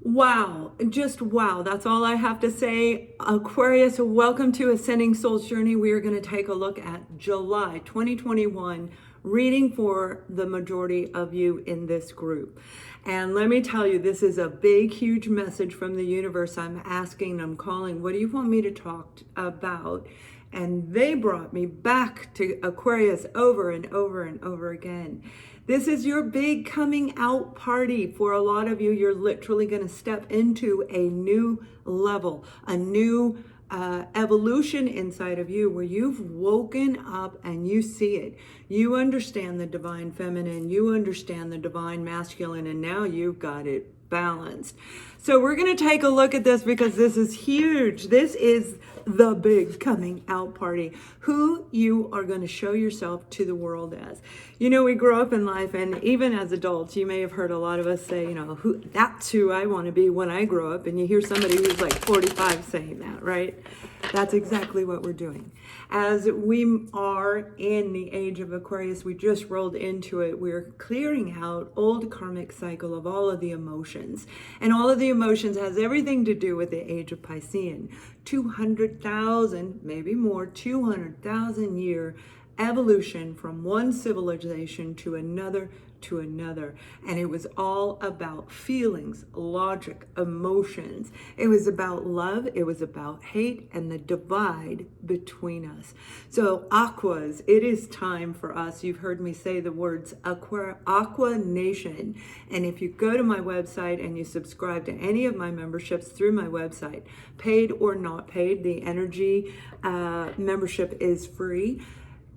Wow, just wow. That's all I have to say. Aquarius, welcome to Ascending Souls Journey. We are going to take a look at July 2021 reading for the majority of you in this group. And let me tell you, this is a big, huge message from the universe. I'm asking, I'm calling, what do you want me to talk about? And they brought me back to Aquarius over and over and over again. This is your big coming out party. For a lot of you, you're literally going to step into a new level, a new evolution inside of you where you've woken up and you see it. You understand the divine feminine, you understand the divine masculine, and now you've got it balanced. So we're going to take a look at this because this is huge. This is the big coming out party, who you are going to show yourself to the world as. You know, we grow up in life, and even as adults, you may have heard a lot of us say, you know, that's who I want to be when I grow up. And you hear somebody who's like 45 saying that, right? That's exactly what we're doing. As we are in the age of Aquarius, we just rolled into it. We're clearing out old karmic cycle of all of the emotions. And all of the emotions has everything to do with the age of Piscean. 200,000, maybe more, 200,000 year evolution from one civilization to another. And it was all about feelings, logic, emotions. It was about love, it was about hate, and the divide between us. So Aquas, it is time for us. You've heard me say the words Aqua Nation. And if you go to my website and you subscribe to any of my memberships through my website, paid or not paid, the energy membership is free.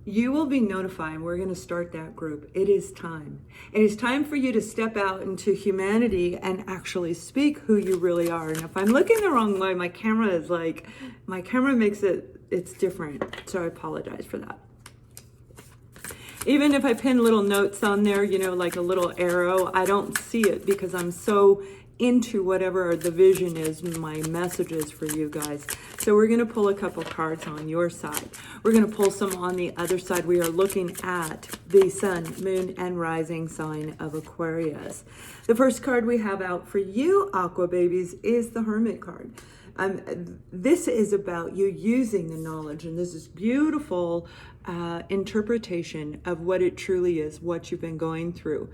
You will be notified. We're going to start that group. It is time. It is time for you to step out into humanity and actually speak who you really are. And if I'm looking the wrong way, my camera makes it's different. So I apologize for that. Even if I pin little notes on there, you know, like a little arrow, I don't see it because I'm so into whatever the vision is, my messages for you guys. So we're going to pull a couple cards on your side. We're going to pull some on the other side. We are looking at the sun, moon, and rising sign of Aquarius. The first card we have out for you, Aqua babies, is the Hermit card. This is about you using the knowledge, and this is beautiful interpretation of what it truly is, what you've been going through.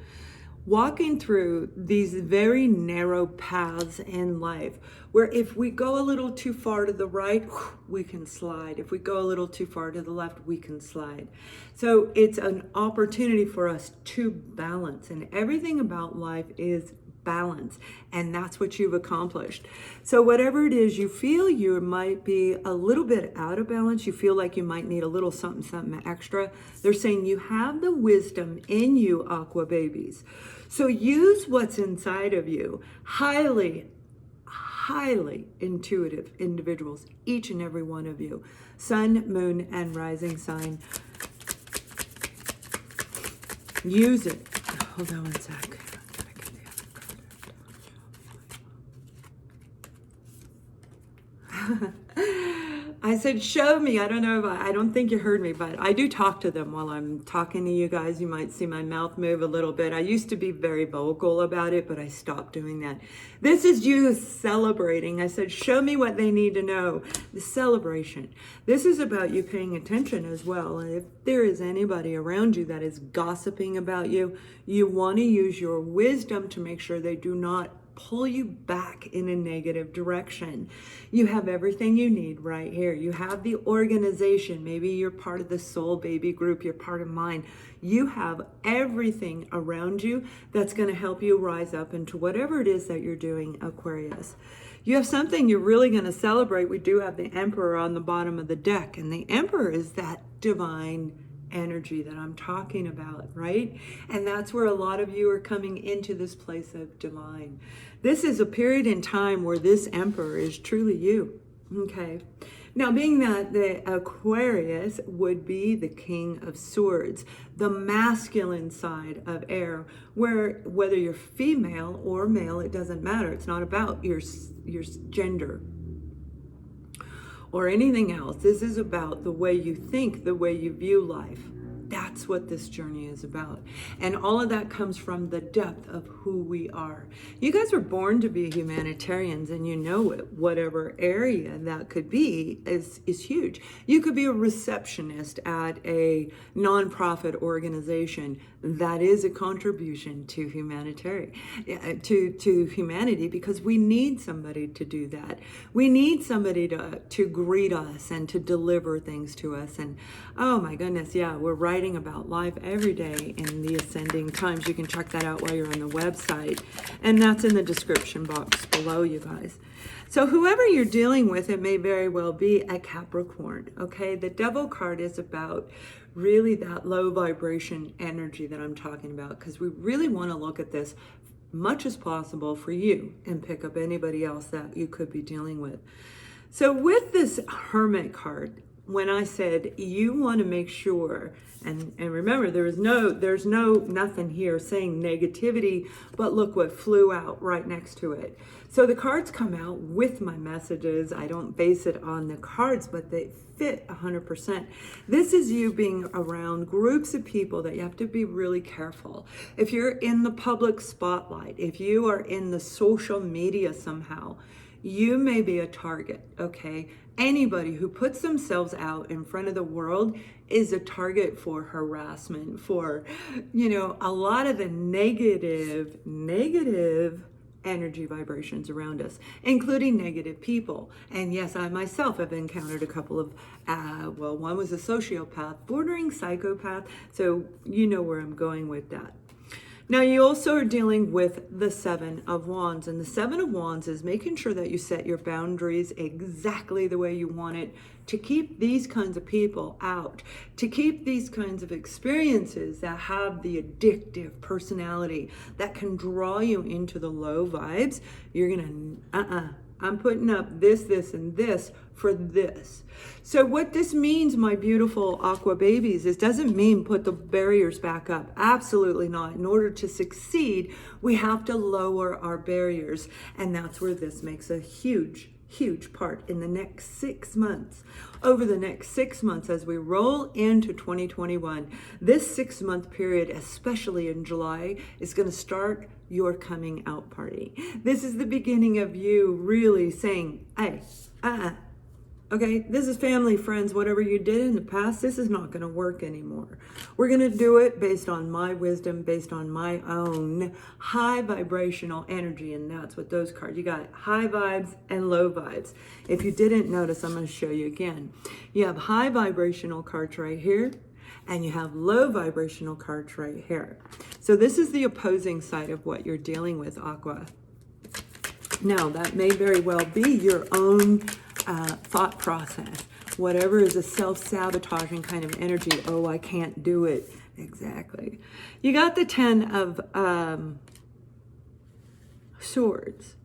Walking through these very narrow paths in life where if we go a little too far to the right, we can slide. If we go a little too far to the left, we can slide. So it's an opportunity for us to balance, and everything about life is balance, and that's what you've accomplished. So whatever it is you feel you might be a little bit out of balance, you feel like you might need a little something extra, they're saying you have the wisdom in you, Aqua babies. So use what's inside of you. Highly intuitive individuals, each and every one of you. Sun, moon, and rising sign. Use it. Hold on one sec. I said, show me. I don't know if I don't think you heard me, but I do talk to them while I'm talking to you guys. You might see my mouth move a little bit. I used to be very vocal about it, but I stopped doing that. This is you celebrating. I said, show me what they need to know. The celebration. This is about you paying attention as well. And if there is anybody around you that is gossiping about you, you want to use your wisdom to make sure they do not pull you back in a negative direction. You have everything you need right here. You have the organization. Maybe you're part of the Soul Baby group. You're part of mine. You have everything around you that's going to help you rise up into whatever it is that you're doing, Aquarius. You have something you're really going to celebrate. We do have the Emperor on the bottom of the deck, and the Emperor is that divine energy that I'm talking about, right? And that's where a lot of you are coming into this place of divine. This is a period in time where this Emperor is truly you, okay? Now, being that the Aquarius would be the King of Swords, the masculine side of air, where whether you're female or male, it doesn't matter. It's not about your gender or anything else. This is about the way you think, the way you view life. That's That's what this journey is about. And all of that comes from the depth of who we are. You guys were born to be humanitarians, and you know it. Whatever area that could be is huge. You could be a receptionist at a nonprofit organization. That is a contribution to humanitarian, to humanity, because we need somebody to do that. We need somebody to greet us and to deliver things to us. And oh my goodness, yeah, we're writing about life every day in the Ascending Times. You can check that out while you're on the website, and that's in the description box below, you guys. So whoever you're dealing with, it may very well be a Capricorn, okay? The Devil card is about really that low vibration energy that I'm talking about, because we really want to look at this much as possible for you and pick up anybody else that you could be dealing with. So with this Hermit card, when I said you want to make sure, and remember, there's nothing here saying negativity, but look what flew out right next to it. So the cards come out with my messages. I don't base it on the cards, but they fit 100%. This is you being around groups of people that you have to be really careful. If you're in the public spotlight, if you are in the social media somehow, you may be a target, okay? Anybody who puts themselves out in front of the world is a target for harassment, for, you know, a lot of the negative energy vibrations around us, including negative people. And yes, I myself have encountered a couple of, well, one was a sociopath, bordering psychopath, so you know where I'm going with that. Now, you also are dealing with the Seven of Wands, and the Seven of Wands is making sure that you set your boundaries exactly the way you want it, to keep these kinds of people out, to keep these kinds of experiences that have the addictive personality that can draw you into the low vibes. You're gonna, I'm putting up this, and this for this. So what this means, my beautiful aqua babies, is doesn't mean put the barriers back up. Absolutely not. In order to succeed, we have to lower our barriers. And that's where this makes a huge part in the next 6 months. Over the next 6 months, as we roll into 2021, this 6-month period, especially in July, is going to start your coming out party. This is the beginning of you really saying, hey, okay, this is family, friends, whatever you did in the past, this is not going to work anymore. We're going to do it based on my wisdom, based on my own high vibrational energy. And that's what those cards, you got high vibes and low vibes. If you didn't notice, I'm going to show you again. You have high vibrational cards right here, and you have low vibrational cards right here. So this is the opposing side of what you're dealing with, Aqua. Now, that may very well be your own thought process. Whatever is a self-sabotaging kind of energy. Oh, I can't do it. Exactly. You got the 10 of Swords.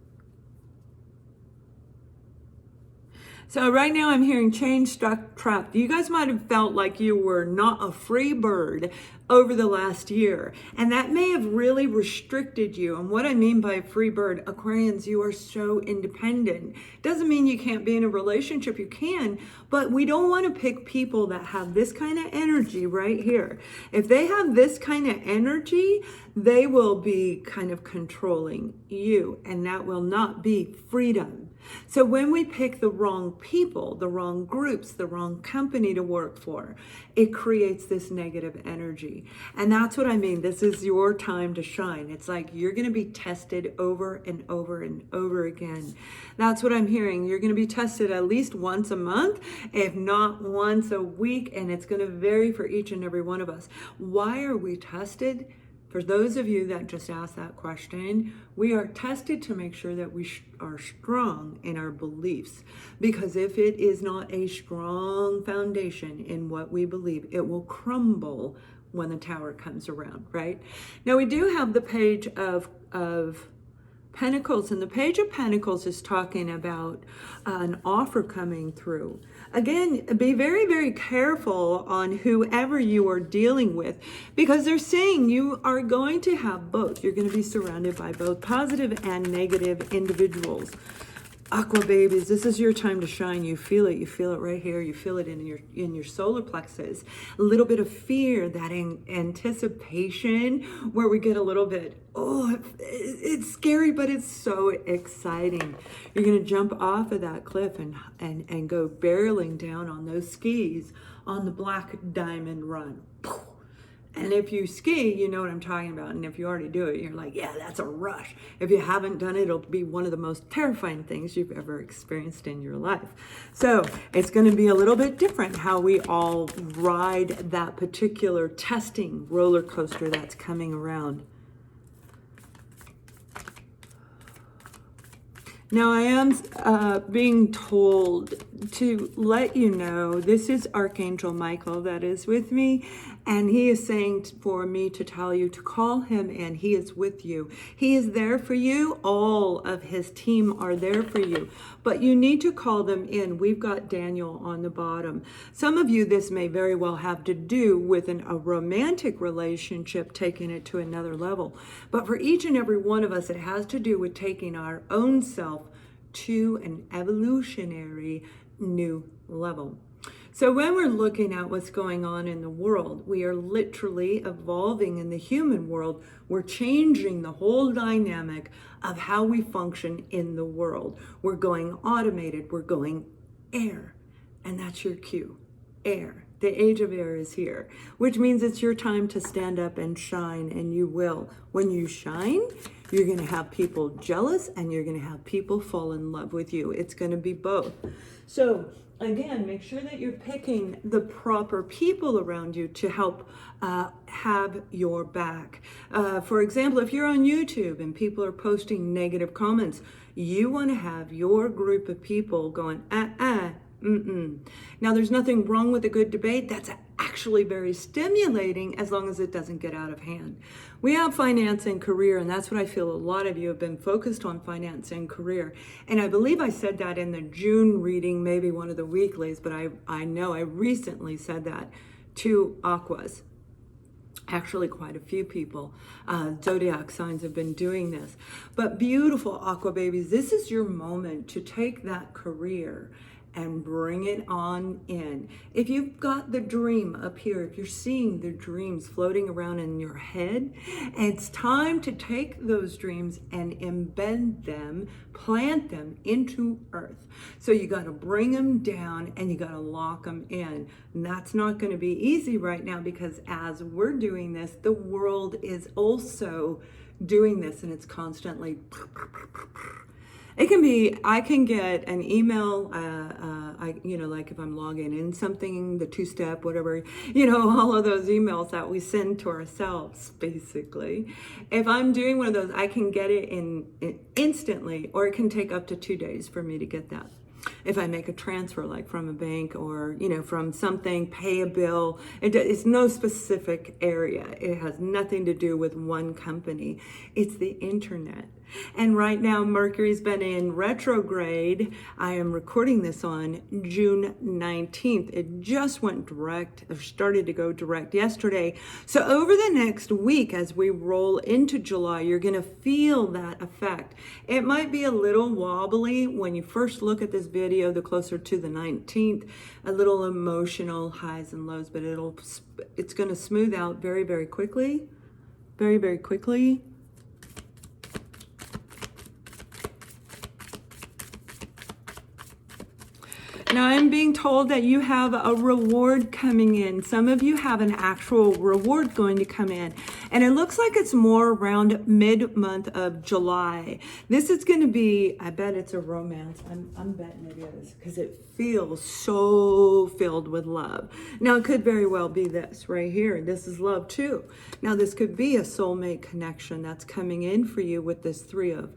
So right now I'm hearing chain, stuck, trapped. You guys might have felt like you were not a free bird over the last year. And that may have really restricted you. And what I mean by a free bird, Aquarians, you are so independent. Doesn't mean you can't be in a relationship, you can, but we don't want to pick people that have this kind of energy right here. If they have this kind of energy, they will be kind of controlling you, and that will not be freedom. So when we pick the wrong people, the wrong groups, the wrong company to work for, it creates this negative energy. And that's what I mean. This is your time to shine. It's like you're going to be tested over and over and over again. That's what I'm hearing. You're going to be tested at least once a month, if not once a week, and it's going to vary for each and every one of us. Why are we tested? For those of you that just asked that question, we are tested to make sure that we are strong in our beliefs. Because if it is not a strong foundation in what we believe, it will crumble when the tower comes around, right? Now we do have the Page of Pentacles, and the Page of Pentacles is talking about an offer coming through. Again, be very, very careful on whoever you are dealing with, because they're saying you are going to have both. You're going to be surrounded by both positive and negative individuals. Aqua babies, this is your time to shine. You feel it right here. You feel it in your solar plexus. A little bit of fear, that anticipation where we get a little bit, oh, it's scary, but it's so exciting. You're going to jump off of that cliff and go barreling down on those skis on the Black Diamond Run. And if you ski, you know what I'm talking about. And if you already do it, you're like, yeah, that's a rush. If you haven't done it, it'll be one of the most terrifying things you've ever experienced in your life. So it's going to be a little bit different how we all ride that particular testing roller coaster that's coming around. Now, I am being told to let you know, this is Archangel Michael that is with me, and he is saying for me to tell you to call him, and he is with you. He is there for you. All of his team are there for you, but you need to call them in. We've got Daniel on the bottom. Some of you, this may very well have to do with a romantic relationship, taking it to another level. But for each and every one of us, it has to do with taking our own self to an evolutionary new level. So when we're looking at what's going on in the world, we are literally evolving in the human world. We're changing the whole dynamic of how we function in the world. We're going automated, we're going air, and that's your cue, air. The age of air is here, which means it's your time to stand up and shine, and you will. When you shine, you're going to have people jealous and you're going to have people fall in love with you. It's going to be both. So again, make sure that you're picking the proper people around you to help have your back. For example, if you're on YouTube and people are posting negative comments, you want to have your group of people going, Now, there's nothing wrong with a good debate. That's actually very stimulating as long as it doesn't get out of hand. We have finance and career, and that's what I feel a lot of you have been focused on, finance and career. And I believe I said that in the June reading, maybe one of the weeklies, but I know I recently said that to Aquas. Actually, quite a few people, zodiac signs have been doing this. But beautiful Aqua babies, this is your moment to take that career and bring it on in. If you've got the dream up here, if you're seeing the dreams floating around in your head, it's time to take those dreams and embed them, plant them into earth. So you got to bring them down and you got to lock them in. And that's not going to be easy right now, because as we're doing this, the world is also doing this, and it's constantly it can be, I can get an email, like if I'm logging in something, the two-step, whatever, all of those emails that we send to ourselves, basically. If I'm doing one of those, I can get it in instantly, or it can take up to 2 days for me to get that. If I make a transfer, like from a bank or, from something, pay a bill, it's no specific area. It has nothing to do with one company. It's the internet. And right now, Mercury's been in retrograde. I am recording this on June 19th. It just went direct, or started to go direct yesterday. So over the next week, as we roll into July, you're going to feel that effect. It might be a little wobbly when you first look at this video, the closer to the 19th, a little emotional highs and lows, but it's going to smooth out very, very quickly, very, very quickly. Now, I'm being told that you have a reward coming in. Some of you have an actual reward going to come in. And it looks like it's more around mid-month of July. This is going to be, I bet it's a romance. I'm betting it is, because it feels so filled with love. Now, it could very well be this right here. This is love too. Now, this could be a soulmate connection that's coming in for you with this Three of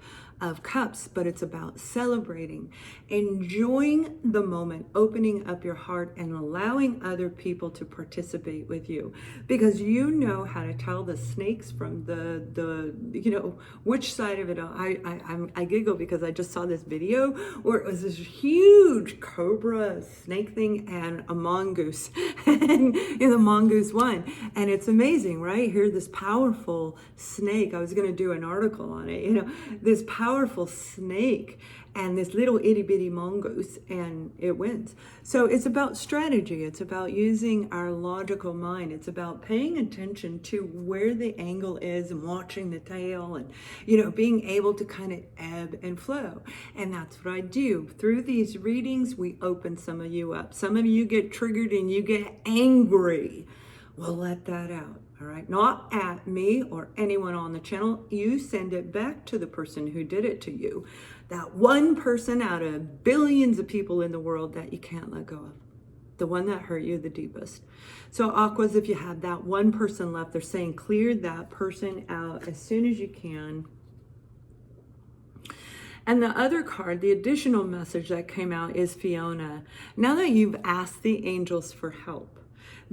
Cups, but it's about celebrating, enjoying the moment, opening up your heart and allowing other people to participate with you, because you know how to tell the snakes from the which side of it. I giggle because I just saw this video where it was this huge cobra snake thing and a mongoose, and the mongoose won, and it's amazing, right? Here, this powerful snake. I was going to do an article on it. This powerful powerful snake and this little itty bitty mongoose, and it wins. So it's about strategy. It's about using our logical mind. It's about paying attention to where the angle is and watching the tail and, being able to kind of ebb and flow. And that's what I do. Through these readings, we open some of you up. Some of you get triggered and you get angry. Well, let that out. All right, not at me or anyone on the channel. You send it back to the person who did it to you. That one person out of billions of people in the world that you can't let go of. The one that hurt you the deepest. So Aquas, if you have that one person left, they're saying clear that person out as soon as you can. And the other card, the additional message that came out is Fiona. Now that you've asked the angels for help,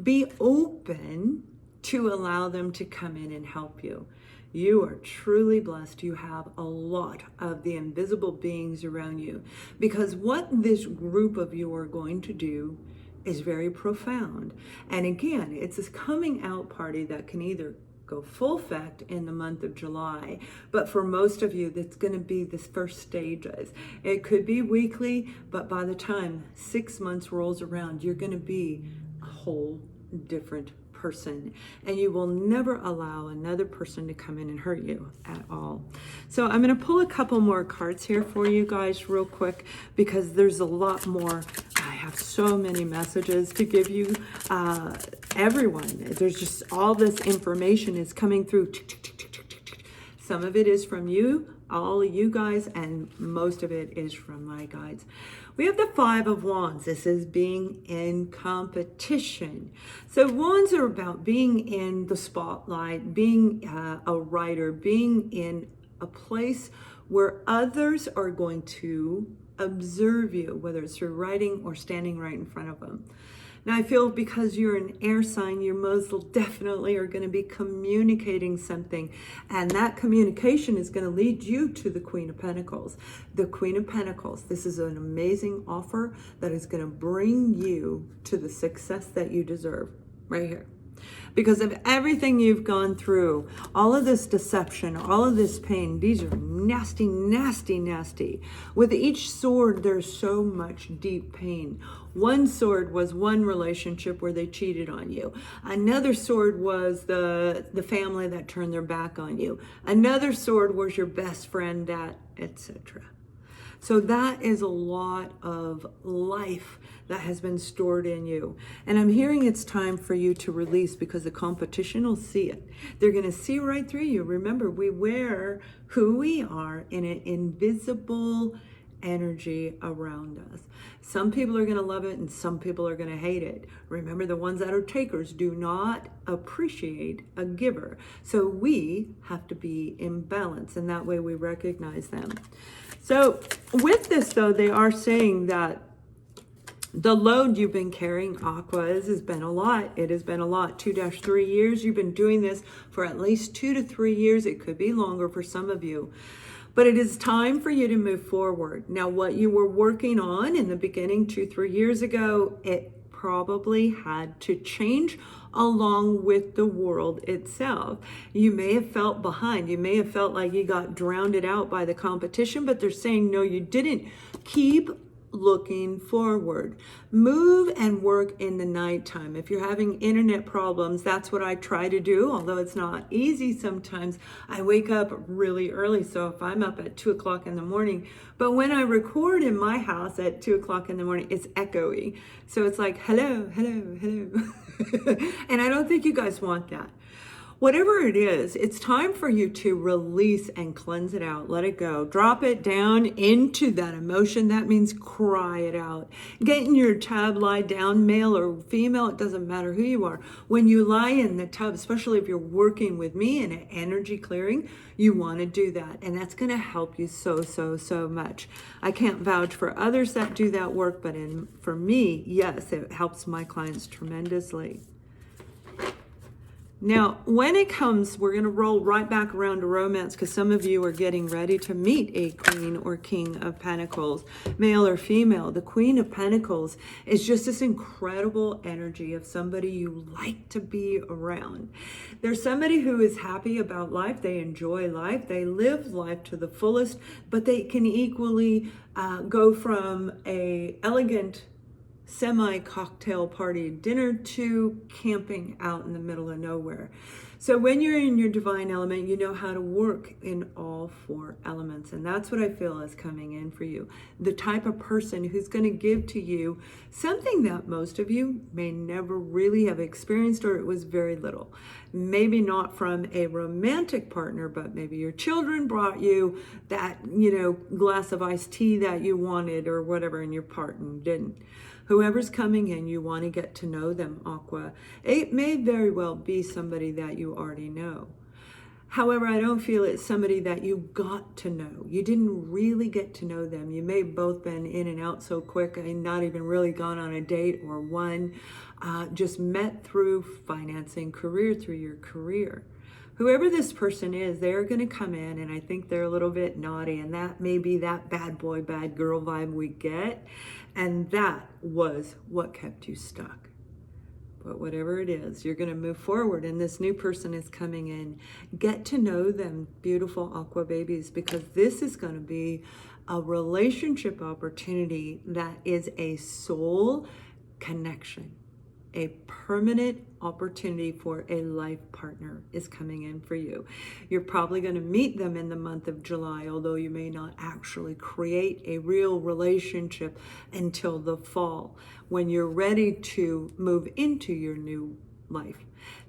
be open to allow them to come in and help you. You are truly blessed. You have a lot of the invisible beings around you, because what this group of you are going to do is very profound. And again, it's this coming out party that can either go full effect in the month of July, but for most of you, that's going to be this first stages. It could be weekly, but by the time 6 months rolls around, you're going to be a whole different person, and you will never allow another person to come in and hurt you at all. So I'm going to pull a couple more cards here for you guys real quick, because there's a lot more. I have so many messages to give you, everyone. There's just all this information is coming through. Some of it is from you, all of you guys, and most of it is from my guides. We have the Five of Wands. This is being in competition. So wands are about being in the spotlight, being a writer, being in a place where others are going to observe you, whether it's through writing or standing right in front of them. Now, I feel because you're an air sign, you most definitely are going to be communicating something. And that communication is going to lead you to the Queen of Pentacles. The Queen of Pentacles, this is an amazing offer that is going to bring you to the success that you deserve right here. Because of everything you've gone through, all of this deception, all of this pain, these are nasty, nasty, nasty. With each sword, there's so much deep pain. One sword was one relationship where they cheated on you. Another sword was the family that turned their back on you. Another sword was your best friend that, etc. So that is a lot of life that has been stored in you. And I'm hearing it's time for you to release, because the competition will see it. They're going to see right through you. Remember, we wear who we are in an invisible energy around us. Some people are going to love it and some people are going to hate it. Remember, the ones that are takers do not appreciate a giver. So we have to be in balance, and that way we recognize them. So with this, though, they are saying that the load you've been carrying, Aquas, has been a lot. It has been a lot. 2-3 years. You've been doing this for at least 2 to 3 years. It could be longer for some of you. But it is time for you to move forward. Now, what you were working on in the beginning 2-3 years ago, it probably had to change along with the world itself. You may have felt behind. You may have felt like you got drowned out by the competition, but they're saying, no, you didn't. Keep looking forward. Move and work in the nighttime. If you're having internet problems, that's what I try to do, although it's not easy sometimes. I wake up really early, so if I'm up at 2 o'clock in the morning, but when I record in my house at 2 o'clock in the morning, it's echoey. So it's like, hello, hello, hello. And I don't think you guys want that. Whatever it is, it's time for you to release and cleanse it out. Let it go. Drop it down into that emotion. That means cry it out. Get in your tub, lie down, male or female, it doesn't matter who you are. When you lie in the tub, especially if you're working with me in an energy clearing, you want to do that. And that's going to help you so, so, so much. I can't vouch for others that do that work, but for me, yes, it helps my clients tremendously. Now, when it comes, we're going to roll right back around to romance because some of you are getting ready to meet a Queen or King of Pentacles, male or female. The Queen of Pentacles is just this incredible energy of somebody you like to be around. There's somebody who is happy about life. They enjoy life. They live life to the fullest, but they can equally go from a elegant semi-cocktail party dinner to camping out in the middle of nowhere. So when you're in your divine element, you know how to work in all four elements. And that's what I feel is coming in for you. The type of person who's going to give to you something that most of you may never really have experienced, or it was very little. Maybe not from a romantic partner, but maybe your children brought you that, glass of iced tea that you wanted or whatever, and your partner didn't. Whoever's coming in, you want to get to know them, Aqua. It may very well be somebody that you already know. However, I don't feel it's somebody that you got to know. You didn't really get to know them. You may have both been in and out so quick and not even really gone on a date or one. Just met through financing, career, through your career. Whoever this person is, they're going to come in, and I think they're a little bit naughty, and that may be that bad boy, bad girl vibe we get, and that was what kept you stuck. But whatever it is, you're going to move forward, and this new person is coming in. Get to know them, beautiful Aqua babies, because this is going to be a relationship opportunity that is a soul connection. A permanent opportunity for a life partner is coming in for you. You're probably going to meet them in the month of July, although you may not actually create a real relationship until the fall, when you're ready to move into your new life.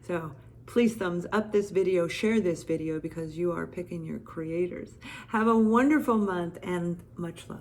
So please thumbs up this video, share this video, because you are picking your creators. Have a wonderful month and much love.